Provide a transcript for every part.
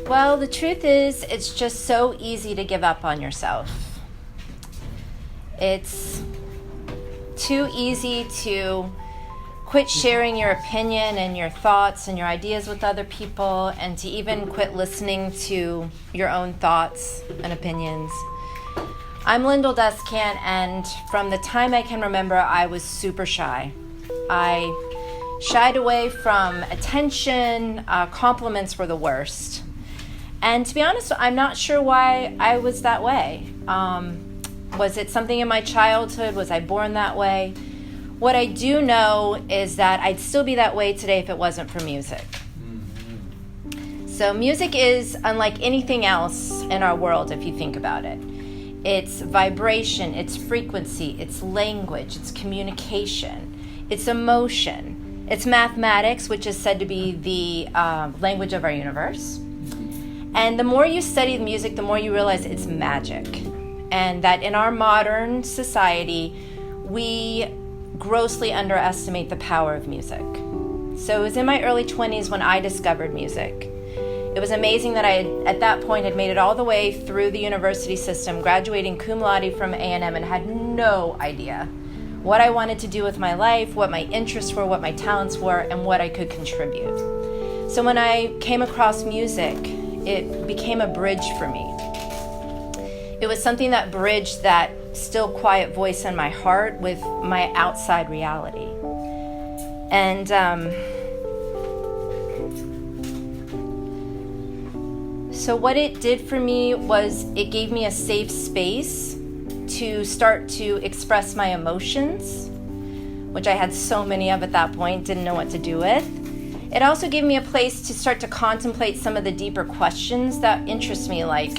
Well, the truth is, it's just so easy to give up on yourself. It's too easy to quit sharing your opinion and your thoughts and your ideas with other people, and to even quit listening to your own thoughts and opinions. I'm Lyndol Descant, and from the time I can remember, I was super shy. I shied away from attention. Compliments were the worst. And to be honest, I'm not sure why I was that way. Was it something in my childhood? Was I born that way? What I do know is that I'd still be that way today if it wasn't for music. So music is unlike anything else in our world, if you think about it. It's vibration, it's frequency, it's language, it's communication, it's emotion, it's mathematics, which is said to be the language of our universe. And the more you study the music, the more you realize it's magic. And that in our modern society, we grossly underestimate the power of music. So it was in my early 20s when I discovered music. It was amazing that I, at that point, had made it all the way through the university system, graduating cum laude from A&M, and had no idea what I wanted to do with my life, what my interests were, what my talents were, and what I could contribute. So when I came across music, it became a bridge for me. It was something that bridged that still quiet voice in my heart with my outside reality. And so what it did for me was it gave me a safe space to start to express my emotions, which I had so many of at that point, didn't know what to do with. It also gave me a place to start to contemplate some of the deeper questions that interest me, like,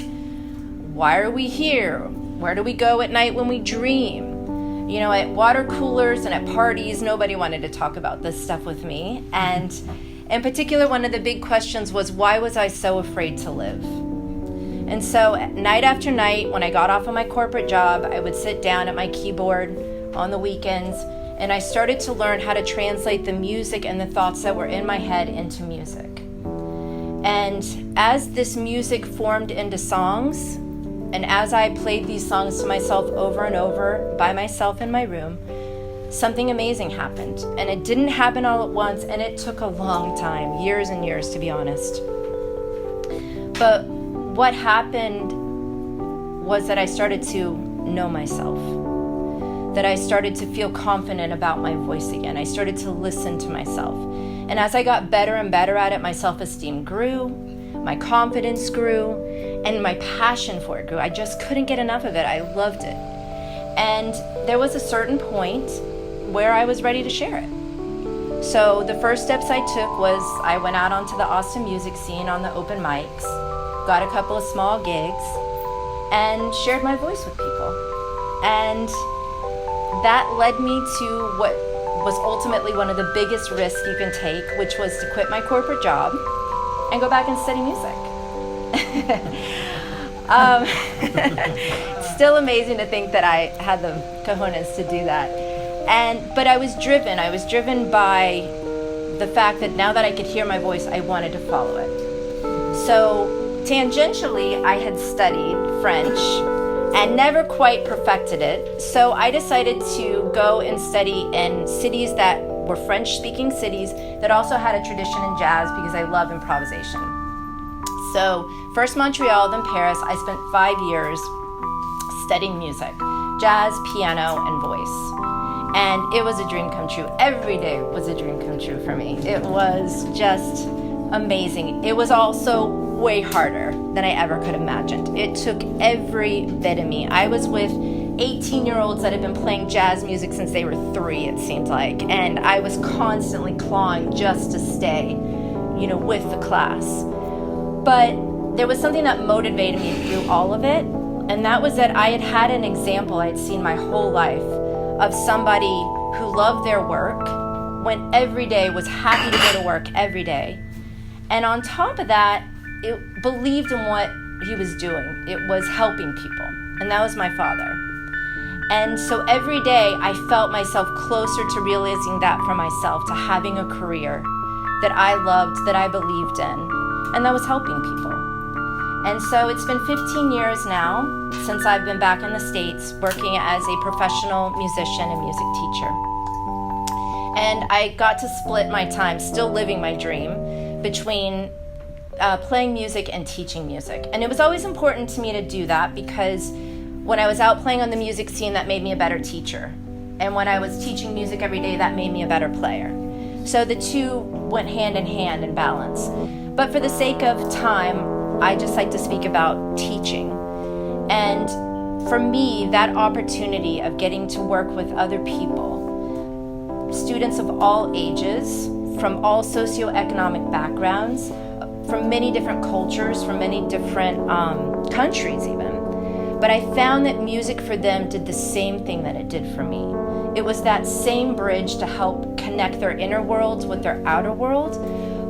why are we here? Where do we go at night when we dream? You know, at water coolers and at parties, nobody wanted to talk about this stuff with me. And in particular, one of the big questions was, why was I so afraid to live? And so night after night, when I got off of my corporate job, I would sit down at my keyboard on the weekends, and I started to learn how to translate the music and the thoughts that were in my head into music. And as this music formed into songs, and as I played these songs to myself over and over by myself in my room, something amazing happened. And it didn't happen all at once, and it took a long time, years and years, to be honest. But what happened was that I started to know myself, that I started to feel confident about my voice again. I started to listen to myself. And as I got better and better at it, my self-esteem grew, my confidence grew, and my passion for it grew. I just couldn't get enough of it. I loved it. And there was a certain point where I was ready to share it. So the first steps I took was I went out onto the Austin music scene on the open mics, got a couple of small gigs, and shared my voice with people. And that led me to what was ultimately one of the biggest risks you can take, which was to quit my corporate job and go back and study music. It's still amazing to think that I had the cojones to do that. But I was driven by the fact that now that I could hear my voice, I wanted to follow it. So tangentially, I had studied French and never quite perfected it. So I decided to go and study in cities that were French-speaking cities that also had a tradition in jazz, because I love improvisation. So first Montreal, then Paris. I spent 5 years studying music, jazz, piano, and voice. And it was a dream come true. Every day was a dream come true for me. It was just amazing. It was also way harder than I ever could have imagined. It took every bit of me. I was with 18-year-olds that had been playing jazz music since they were 3, it seemed like. And I was constantly clawing just to stay, with the class. But there was something that motivated me through all of it, and that was that I had had an example I had seen my whole life of somebody who loved their work, went every day, was happy to go to work every day, and on top of that, it believed in what he was doing. It was helping people, and that was my father. And so every day I felt myself closer to realizing that for myself, to having a career that I loved, that I believed in, and that was helping people. And so it's been 15 years now since I've been back in the States working as a professional musician and music teacher. And I got to split my time, still living my dream, between playing music and teaching music. And it was always important to me to do that because when I was out playing on the music scene, that made me a better teacher. And when I was teaching music every day, that made me a better player. So the two went hand in hand in balance. But for the sake of time, I just like to speak about teaching. And for me, that opportunity of getting to work with other people, students of all ages, from all socioeconomic backgrounds, from many different cultures, from many different countries even. But I found that music for them did the same thing that it did for me. It was that same bridge to help connect their inner worlds with their outer world.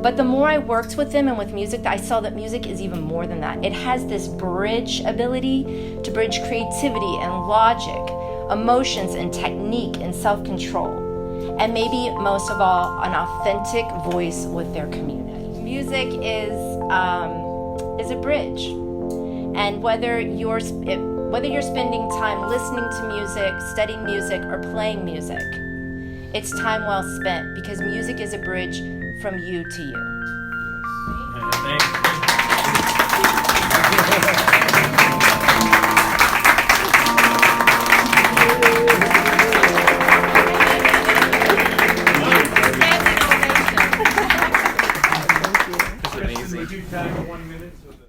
But the more I worked with them and with music, I saw that music is even more than that. It has this bridge ability to bridge creativity and logic, emotions and technique and self-control. And maybe most of all, an authentic voice with their community. Music is a bridge. And whether you're spending time listening to music, studying music, or playing music, it's time well spent because music is a bridge from you to you. Thank you.